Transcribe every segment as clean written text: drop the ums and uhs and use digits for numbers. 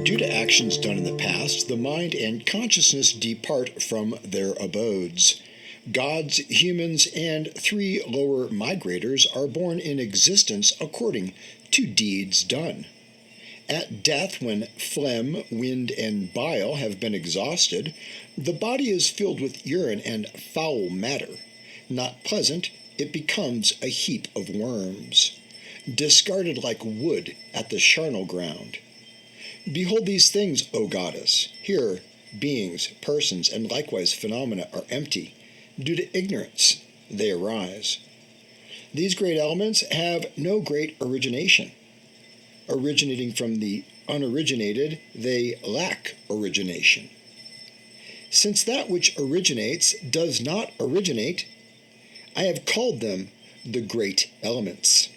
Due to actions done in the past, the mind and consciousness depart from their abodes. Gods, humans, and 3 lower migrators are born in existence according to deeds done. At death, when phlegm, wind, and bile have been exhausted, the body is filled with urine and foul matter. Not pleasant, it becomes a heap of worms, discarded like wood at the charnel ground. Behold these things, O goddess. Here, beings, persons, and likewise phenomena are empty. Due to ignorance, they arise. These great elements have no great origination. Originating from the unoriginated, they lack origination. Since that which originates does not originate, I have called them the great elements.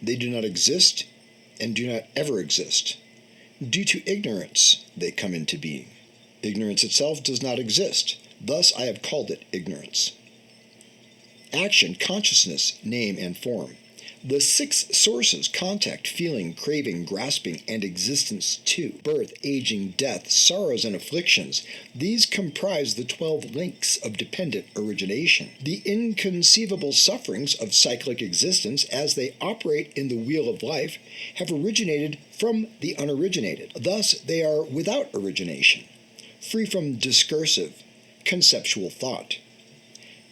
They do not exist and do not ever exist. Due to ignorance, they come into being. Ignorance itself does not exist. Thus, I have called it ignorance. Action, consciousness, name, and form. The 6 sources, contact, feeling, craving, grasping, and existence too. Birth, aging, death, sorrows, and afflictions. These comprise the 12 links of dependent origination. The inconceivable sufferings of cyclic existence as they operate in the wheel of life have originated from the unoriginated. Thus, they are without origination, free from discursive, conceptual thought.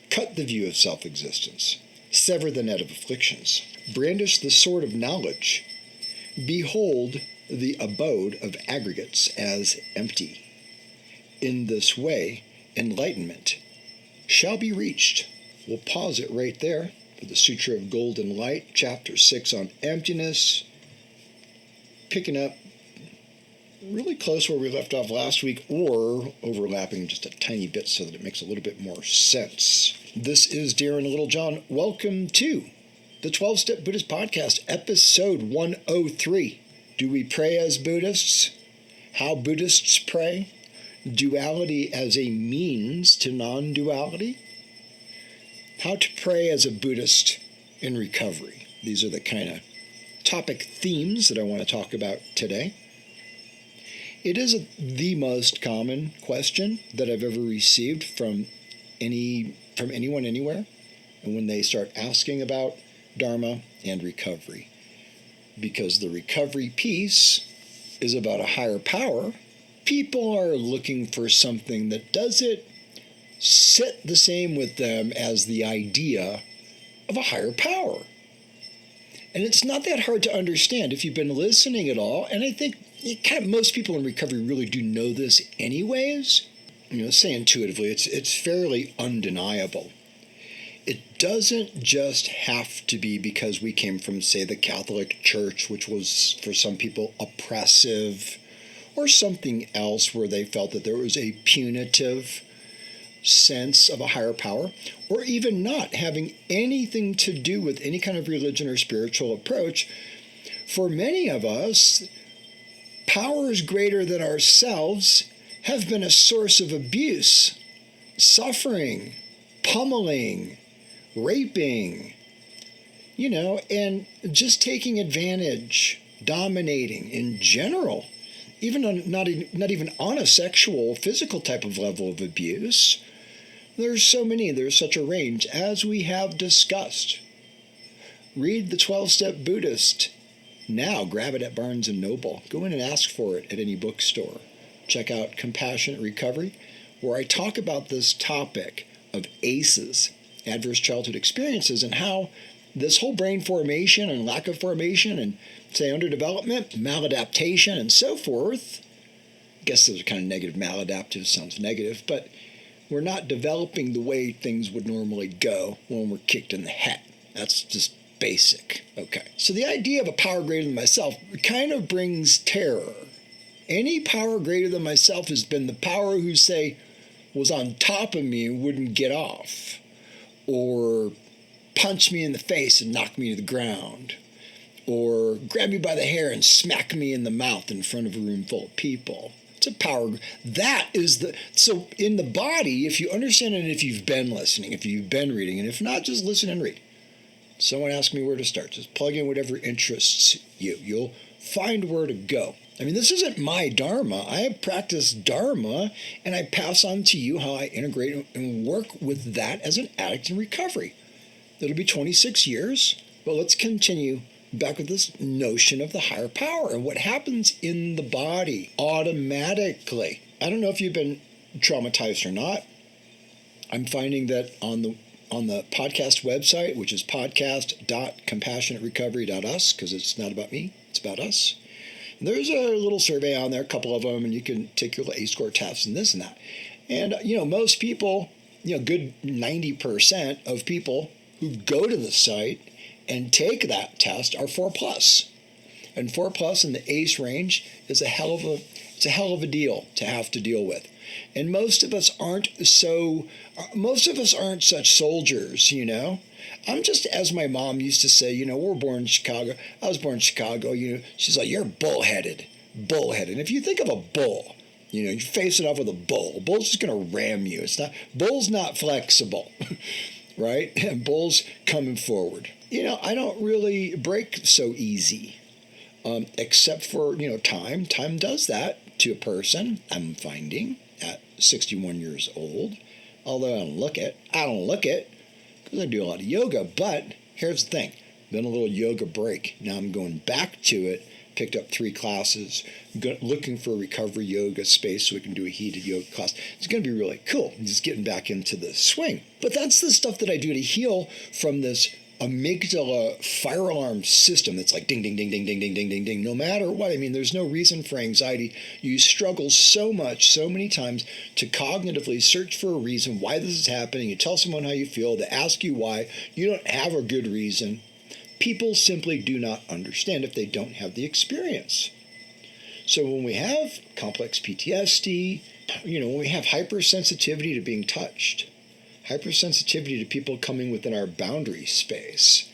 Cut the view of self-existence. Sever the net of afflictions. Brandish the sword of knowledge. Behold the abode of aggregates as empty. In this way, enlightenment shall be reached. We'll pause it right there for the Sutra of Golden Light, Chapter 6 on emptiness, picking up really close where we left off last week, or overlapping just a tiny bit so that it makes a little bit more sense. This is Darren Littlejohn. Welcome to the 12-Step Buddhist Podcast, episode 103. Do we pray as Buddhists? How Buddhists pray? Duality as a means to non-duality? How to pray as a Buddhist in recovery. These are the kind of topic themes that I want to talk about today. It is the most common question that I've ever received from anyone anywhere, and when they start asking about Dharma and recovery, because the recovery piece is about a higher power, people are looking for something that doesn't sit the same with them as the idea of a higher power. And it's not that hard to understand if you've been listening at all, and I think most people in recovery really do know this anyways. Say intuitively, it's fairly undeniable. It doesn't just have to be because we came from, say, the Catholic Church, which was for some people oppressive, or something else where they felt that there was a punitive sense of a higher power, or even not having anything to do with any kind of religion or spiritual approach. For many of us, powers greater than ourselves have been a source of abuse, suffering, pummeling, raping, and just taking advantage, dominating in general, even not even on a sexual, physical type of level of abuse. There's such a range, as we have discussed. Read the 12-Step Buddhist. Now, grab it at Barnes & Noble. Go in and ask for it at any bookstore. Check out Compassionate Recovery, where I talk about this topic of ACEs, adverse childhood experiences, and how this whole brain formation and lack of formation and, say, underdevelopment, maladaptation, and so forth. I guess those are kind of negative. Maladaptive sounds negative, but we're not developing the way things would normally go when we're kicked in the head. That's just basic. Okay. So the idea of a power greater than myself kind of brings terror. Any power greater than myself has been the power who, say, was on top of me and wouldn't get off, or punch me in the face and knock me to the ground, or grab me by the hair and smack me in the mouth in front of a room full of people. It's a power. So in the body, if you understand it, if you've been listening, if you've been reading, and if not, just listen and read. Someone asked me where to start. Just plug in whatever interests you. You'll find where to go. I mean, this isn't my Dharma. I have practiced Dharma, and I pass on to you how I integrate and work with that as an addict in recovery. It'll be 26 years, but let's continue back with this notion of the higher power and what happens in the body automatically. I don't know if you've been traumatized or not. I'm finding that on the podcast website, which is podcast.compassionaterecovery.us, because it's not about me, it's about us. And there's a little survey on there, a couple of them, and you can take your A-score tests and this and that. And, most people, good 90% of people who go to the site and take that test are 4+. And 4+ in the ACE range is a hell of a deal to have to deal with. And most of us aren't such soldiers, I'm just, as my mom used to say, we're born in Chicago. I was born in Chicago, she's like, you're bullheaded. And if you think of a bull, you're facing off with a bull. A bull's just going to ram you. Bull's not flexible, right? And bull's coming forward. I don't really break so easy, except for, time. Time does that to a person, I'm finding, at 61 years old. Although I don't look it, because I do a lot of yoga. But here's the thing. Been a little yoga break. Now I'm going back to it. Picked up 3 classes. Looking for a recovery yoga space so we can do a heated yoga class. It's going to be really cool. I'm just getting back into the swing. But that's the stuff that I do to heal from this amygdala fire alarm system that's like ding, ding, ding, ding, ding, ding, ding, ding, ding, no matter what. I mean, there's no reason for anxiety. You struggle so many times to cognitively search for a reason why this is happening. You tell someone how you feel. They ask you why. You don't have a good reason. People simply do not understand if they don't have the experience. So when we have complex PTSD, when we have hypersensitivity to being touched, hypersensitivity to people coming within our boundary space.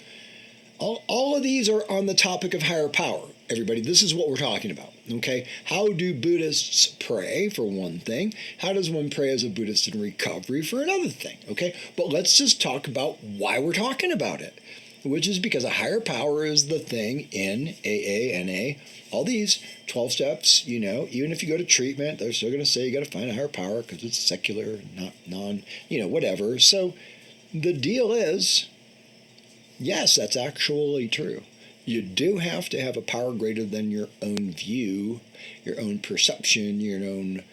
All of these are on the topic of higher power. Everybody, this is what we're talking about, okay? How do Buddhists pray, for one thing? How does one pray as a Buddhist in recovery, for another thing, okay? But let's just talk about why we're talking about it, which is because a higher power is the thing in AA, NA, all these 12 steps, even if you go to treatment, they're still going to say you got to find a higher power because it's secular, not whatever. So the deal is, yes, that's actually true. You do have to have a power greater than your own view, your own perception, your own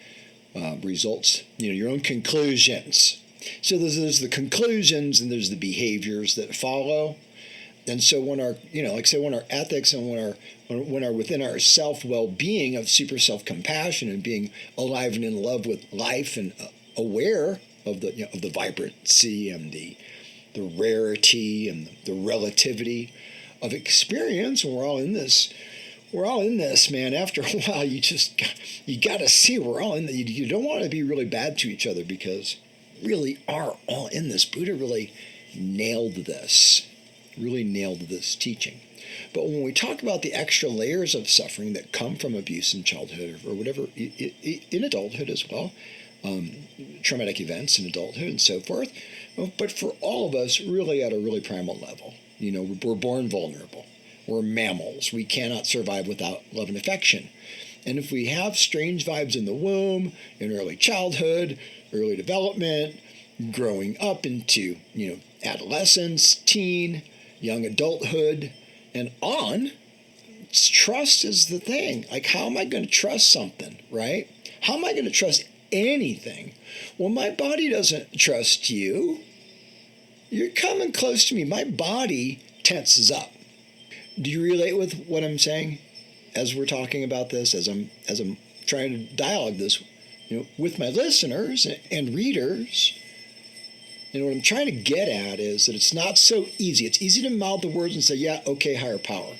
results, your own conclusions. So there's the conclusions and there's the behaviors that follow. And so when our, when our ethics and when our within our self-well-being of super self-compassion and being alive and in love with life and aware of the vibrancy and the rarity and the relativity of experience, and we're all in this, man. After a while, you got to see we're all in that. You don't want to be really bad to each other because really are all in this. Buddha really nailed this teaching. But when we talk about the extra layers of suffering that come from abuse in childhood or whatever, in adulthood as well, traumatic events in adulthood and so forth, but for all of us, really at a really primal level, we're born vulnerable. We're mammals. We cannot survive without love and affection. And if we have strange vibes in the womb, in early childhood, early development, growing up into, adolescence, teen, young adulthood, and on, trust is the thing. Like, how am I going to trust something, right? How am I going to trust anything? Well, my body doesn't trust you. You're coming close to me. My body tenses up. Do you relate with what I'm saying as we're talking about this, as I'm trying to dialogue this, with my listeners and readers? And what I'm trying to get at is that it's not so easy. It's easy to mouth the words and say, yeah, okay, higher power.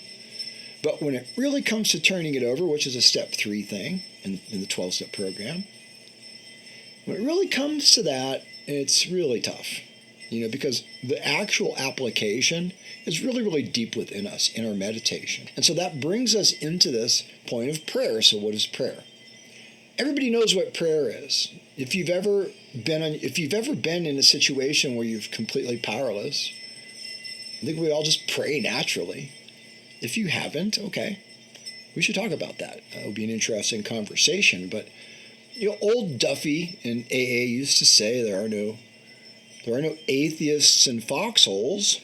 But when it really comes to turning it over, which is a step 3 thing in the 12-step program, when it really comes to that, it's really tough, because the actual application is really, really deep within us in our meditation. And so that brings us into this point of prayer. So what is prayer? Everybody knows what prayer is. If you've ever been in a situation where you're completely powerless, I think we all just pray naturally. If you haven't, okay, we should talk about that. It would be an interesting conversation. But old Duffy in AA used to say there are no atheists in foxholes,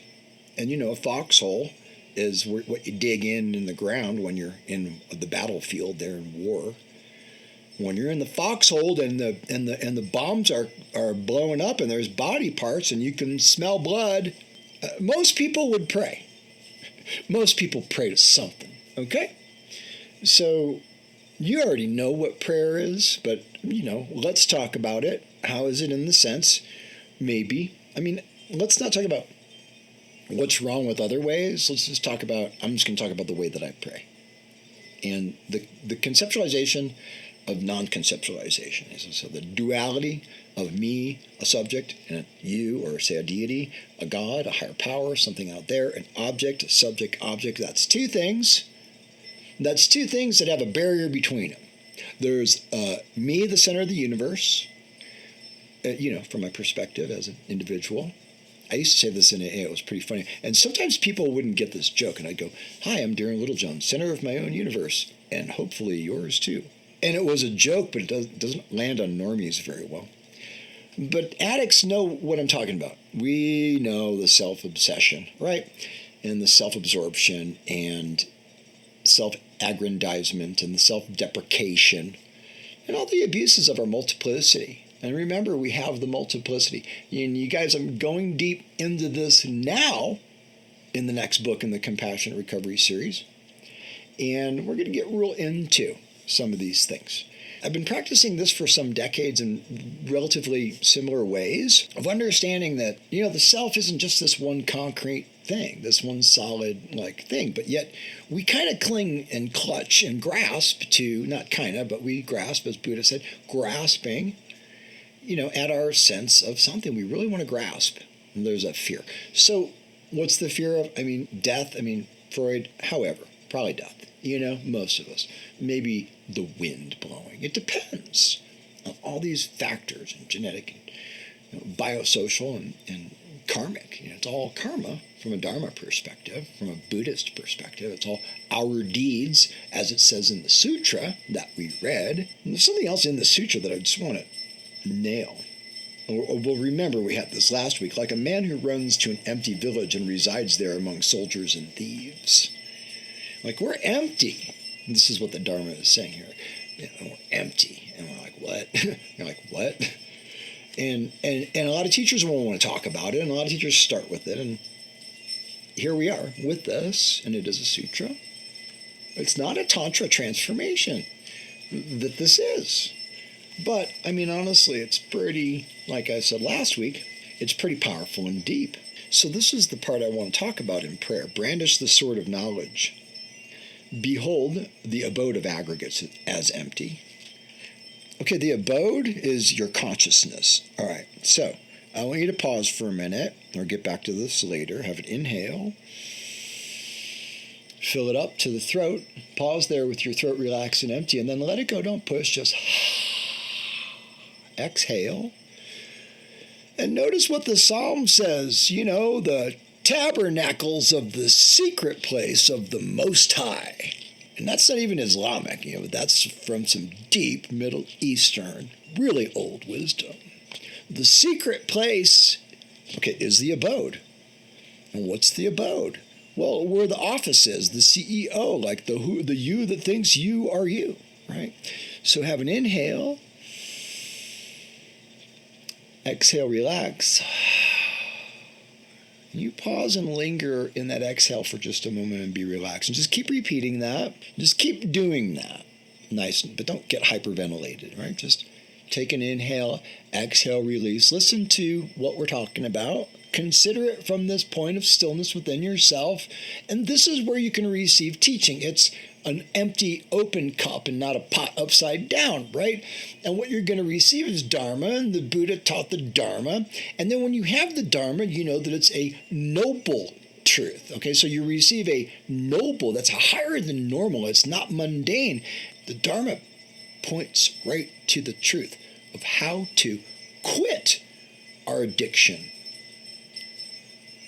and a foxhole is what you dig in the ground when you're in the battlefield there in war. When you're in the foxhole and the bombs are blowing up and there's body parts and you can smell blood, most people would pray. Most people pray to something, okay? So you already know what prayer is, but, let's talk about it. How is it in the sense, maybe? Let's not talk about what's wrong with other ways. Let's just talk about, I'm just going to talk about the way that I pray. And the conceptualization of non-conceptualization. So the duality of me, a subject, and you, or say a deity, a God, a higher power, something out there, an object, a subject, object. That's two things. That's two things that have a barrier between them. There's me, the center of the universe, from my perspective as an individual. I used to say this in AA. It was pretty funny. And sometimes people wouldn't get this joke. And I'd go, hi, I'm Darren Littlejohn, center of my own universe, and hopefully yours too. And it was a joke, but it doesn't land on normies very well. But addicts know what I'm talking about. We know the self-obsession, right? And the self-absorption and self-aggrandizement and the self-deprecation and all the abuses of our multiplicity. And remember, we have the multiplicity. And you guys, I'm going deep into this now in the next book in the Compassionate Recovery series. And we're going to get real into some of these things. I've been practicing this for some decades in relatively similar ways of understanding that, the self isn't just this one concrete thing, this one solid thing, but yet we kind of cling and clutch and grasp to, not kind of, but we grasp, as Buddha said, grasping, at our sense of something we really want to grasp. And there's a fear. So what's the fear of? Death. Freud, however, probably death. Most of us. Maybe the wind blowing. It depends on all these factors, and genetic, and biosocial, and karmic. It's all karma from a Dharma perspective, from a Buddhist perspective. It's all our deeds, as it says in the Sutra that we read. And there's something else in the Sutra that I just want to nail. Well, remember, we had this last week, like a man who runs to an empty village and resides there among soldiers and thieves. We're empty. And this is what the Dharma is saying here. We're empty. And we're like, what? You're like, what? And a lot of teachers won't want to talk about it, and a lot of teachers start with it. And here we are with this, and it is a sutra. It's not a tantra transformation that this is. But, honestly, it's pretty, like I said last week, it's pretty powerful and deep. So this is the part I want to talk about in prayer. Brandish the sword of knowledge. Behold the abode of aggregates as empty. Okay, the abode is your consciousness. All right, so I want you to pause for a minute, or get back to this later. Have an inhale. Fill it up to the throat. Pause there with your throat relaxed and empty, and then let it go. Don't push, just exhale. And notice what the psalm says, the tabernacles of the secret place of the Most High. And that's not even Islamic, that's from some deep Middle Eastern, really old wisdom. The secret place, is the abode. And what's the abode? Well, where the office is, the CEO, like the you that thinks you are you, right? So have an inhale. Exhale, relax. You pause and linger in that exhale for just a moment and be relaxed. And just keep repeating that. Just keep doing that. Nice, but don't get hyperventilated, right? Just take an inhale, exhale, release. Listen to what we're talking about. Consider it from this point of stillness within yourself. And this is where you can receive teaching. It's an empty, open cup and not a pot upside down, right? And what you're going to receive is Dharma, and the Buddha taught the Dharma. And then when you have the Dharma, you know that it's a noble truth, okay? So you receive a noble, that's higher than normal. It's not mundane. The Dharma points right to the truth of how to quit our addiction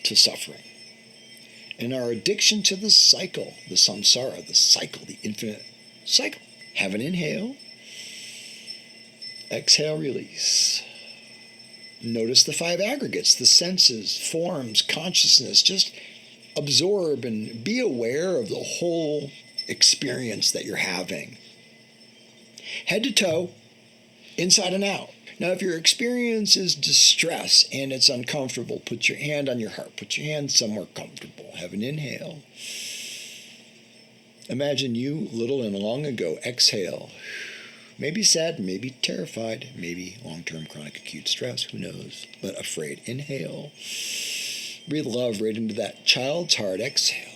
to suffering. and our addiction to the cycle, the samsara, the cycle, the infinite cycle. Have an inhale. Exhale, release. Notice the 5 aggregates, the senses, forms, consciousness. Just absorb and be aware of the whole experience that you're having. Head to toe, inside and out. Now, if your experience is distress and it's uncomfortable, put your hand on your heart. Put your hand somewhere comfortable. Have an inhale. Imagine you, little and long ago. Exhale. Maybe sad, maybe terrified, maybe long-term chronic acute stress, who knows, but afraid. Inhale. Breathe love right into that child's heart. Exhale.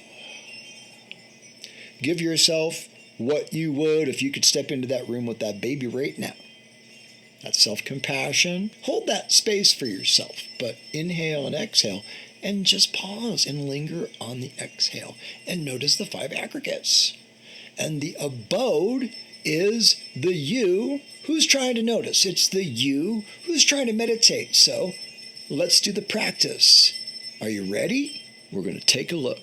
Give yourself what you would if you could step into that room with that baby right now. That's self-compassion. Hold that space for yourself, but inhale and exhale, and just pause and linger on the exhale, and notice the 5 aggregates. And the abode is the you who's trying to notice. It's the you who's trying to meditate. So let's do the practice. Are you ready? We're going to take a look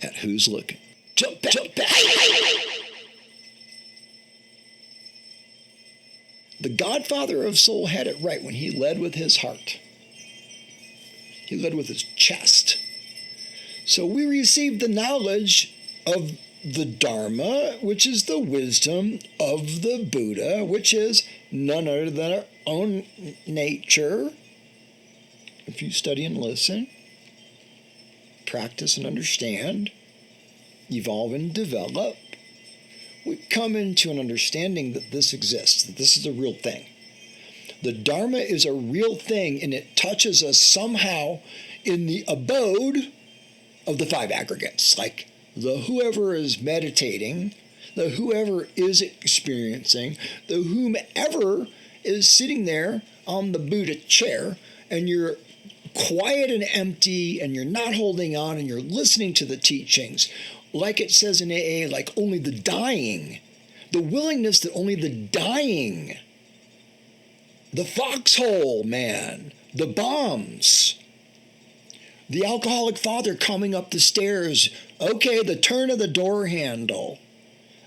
at who's looking. Jump back, jump back. The Godfather of Soul had it right when he led with his heart. He led with his chest. So we received the knowledge of the Dharma, which is the wisdom of the Buddha, which is none other than our own nature. If you study and listen, practice and understand, evolve and develop, we come into an understanding that this exists, that this is a real thing. The Dharma is a real thing, and it touches us somehow in the abode of the 5 aggregates, like the whoever is meditating, the whoever is experiencing, the whomever is sitting there on the Buddha chair, and you're quiet and empty, and you're not holding on, and you're listening to the teachings. Like it says in AA, like only the dying, the willingness that only the dying, the foxhole man, the bombs, the alcoholic father coming up the stairs, okay, the turn of the door handle,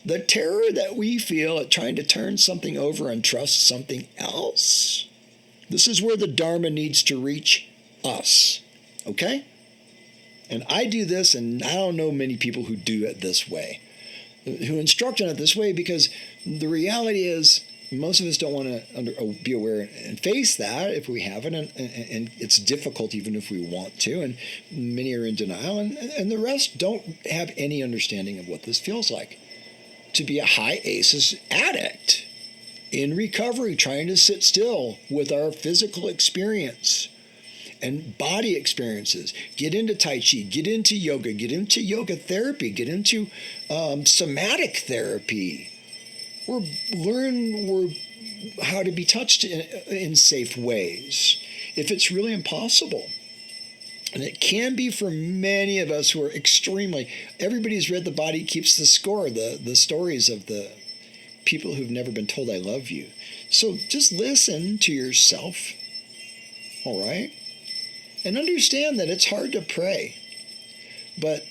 the terror that we feel at trying to turn something over and trust something else. This is where the Dharma needs to reach us, okay? And I do this, and I don't know many people who do it this way, who instruct on it this way, because the reality is most of us don't want to be aware and face that if we haven't, and it's difficult even if we want to, and many are in denial, and the rest don't have any understanding of what this feels like to be a high ACEs addict in recovery, trying to sit still with our physical experience and body experiences. Get into Tai Chi, get into yoga therapy, get into somatic therapy. Learn how to be touched in safe ways, if it's really impossible. And it can be for many of us who are extremely, everybody's read The Body Keeps the Score, the stories of the people who've never been told I love you. So just listen to yourself, all right? And understand that it's hard to pray. But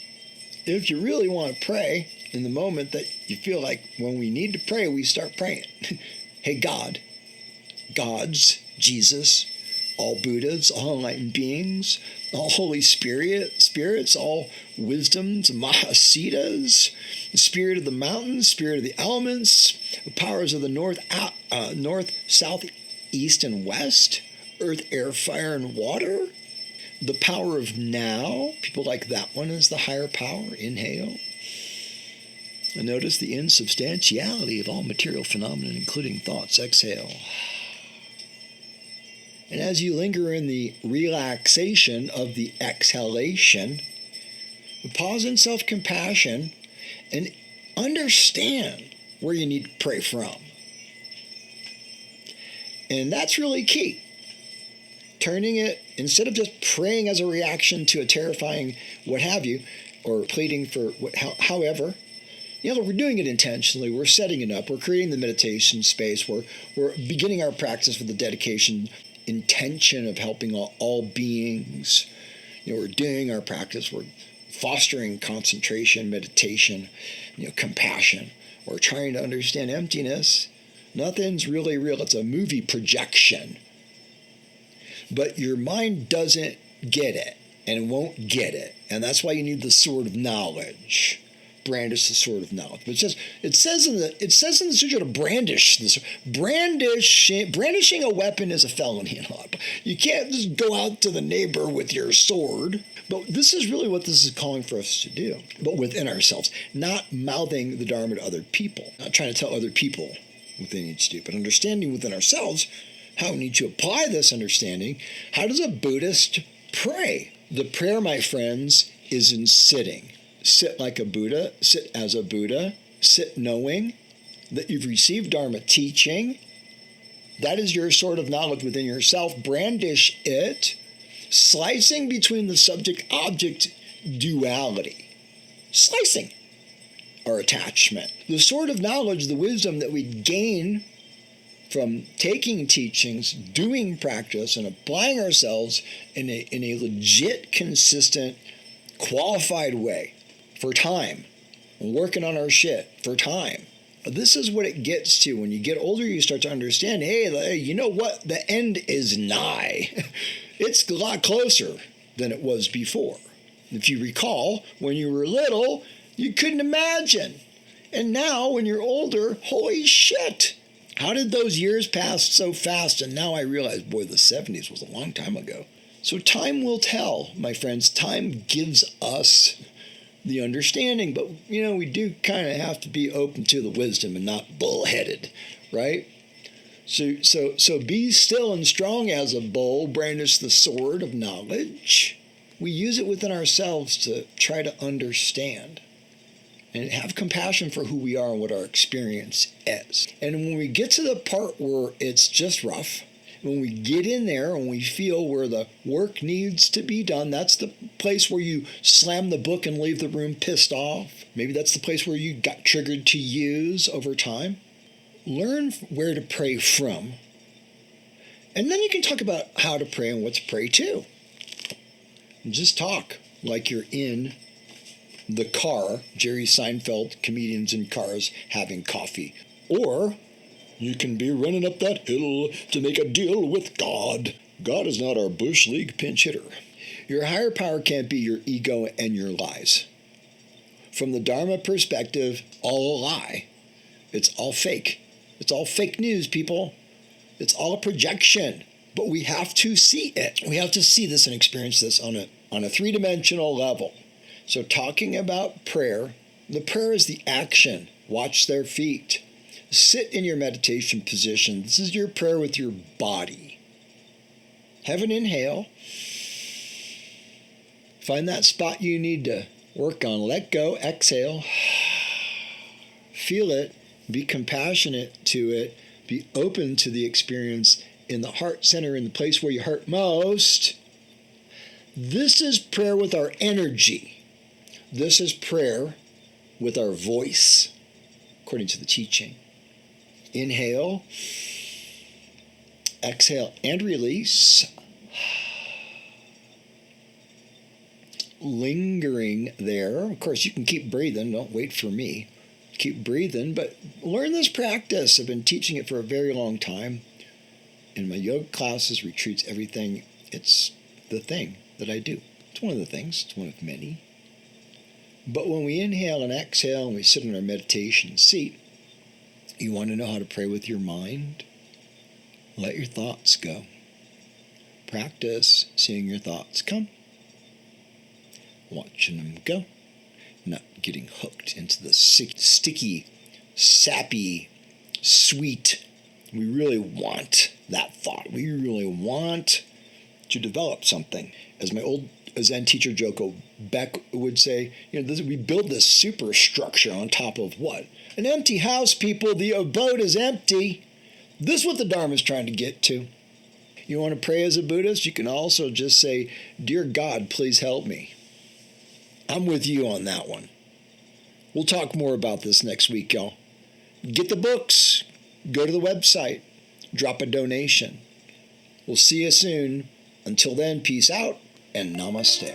if you really want to pray, in the moment that you feel like when we need to pray, we start praying. Hey, God, gods, Jesus, all Buddhas, all enlightened beings, all Holy spirits, all wisdoms, Mahasiddhas, the spirit of the mountains, spirit of the elements, the powers of the north, south, east, and west, earth, air, fire, and water, the power of now. People like that one as the higher power. Inhale. And notice the insubstantiality of all material phenomena, including thoughts. Exhale. And as you linger in the relaxation of the exhalation, pause in self-compassion and understand where you need to pray from. And that's really key. Turning it, instead of just praying as a reaction to a terrifying what have you, or pleading for however, we're doing it intentionally. We're setting it up. We're creating the meditation space. We're beginning our practice with the dedication, intention of helping all beings. We're doing our practice. We're fostering concentration, meditation, compassion, or trying to understand emptiness, nothing's really real. It's a movie projection. But your mind doesn't get it and won't get it. And that's why you need the sword of knowledge. Brandish the sword of knowledge. But it says in the Sutra to brandish this. Brandishing a weapon is a felony. You can't just go out to the neighbor with your sword. But this is really what this is calling for us to do. But within ourselves. Not mouthing the Dharma to other people. Not trying to tell other people what they need to do. But understanding within ourselves how we need to apply this understanding. How does a Buddhist pray? The prayer, my friends, is in sitting. Sit like a Buddha, sit as a Buddha, sit knowing that you've received Dharma teaching. That is your sword of knowledge within yourself. Brandish it, slicing between the subject-object duality. Slicing our attachment. The sword of knowledge, the wisdom that we gain from taking teachings, doing practice, and applying ourselves in a legit, consistent, qualified way for time, working on our shit for time. This is what it gets to. When you get older, you start to understand, hey, you know what? The end is nigh. It's a lot closer than it was before. If you recall, when you were little, you couldn't imagine. And now, when you're older, holy shit. How did those years pass so fast? And now I realize, boy, the 70s was a long time ago. So time will tell, my friends. Time gives us the understanding, but we do kind of have to be open to the wisdom and not bullheaded, right? So be still and strong as a bull, brandish the sword of knowledge. We use it within ourselves to try to understand and have compassion for who we are and what our experience is. And when we get to the part where it's just rough, when we get in there and we feel where the work needs to be done, that's the place where you slam the book and leave the room pissed off. Maybe that's the place where you got triggered to use over time. Learn where to pray from. And then you can talk about how to pray and what to pray to. And just talk like you're in the car, Jerry Seinfeld, comedians in cars having coffee. Or you can be running up that hill to make a deal with God. God is not our Bush League pinch hitter. Your higher power can't be your ego and your lies. From the Dharma perspective, all a lie. It's all fake. It's all fake news, people. It's all a projection. But we have to see it. We have to see this and experience this on a three-dimensional level. So talking about prayer, the prayer is the action. Watch their feet. Sit in your meditation position. This is your prayer with your body. Have an inhale. Find that spot you need to work on. Let go. Exhale. Feel it. Be compassionate to it. Be open to the experience in the heart center, in the place where you hurt most. This is prayer with our energy. This is prayer with our voice, according to the teaching. Inhale, exhale, and release. Lingering there. Of course, you can keep breathing. Don't wait for me. Keep breathing, but learn this practice. I've been teaching it for a very long time. In my yoga classes, retreats, everything. It's the thing that I do. It's one of the things. It's one of many. But when we inhale and exhale and we sit in our meditation seat, you want to know how to pray with your mind? Let your thoughts go. Practice seeing your thoughts come. Watching them go. Not getting hooked into the sticky, sappy, sweet. We really want that thought. We really want to develop something. As my old Zen teacher Joko Beck would say, we build this superstructure on top of what? An empty house, people. The abode is empty. This is what the Dharma is trying to get to. You want to pray as a Buddhist? You can also just say, Dear God, please help me. I'm with you on that one. We'll talk more about this next week, y'all. Get the books. Go to the website. Drop a donation. We'll see you soon. Until then, peace out and namaste.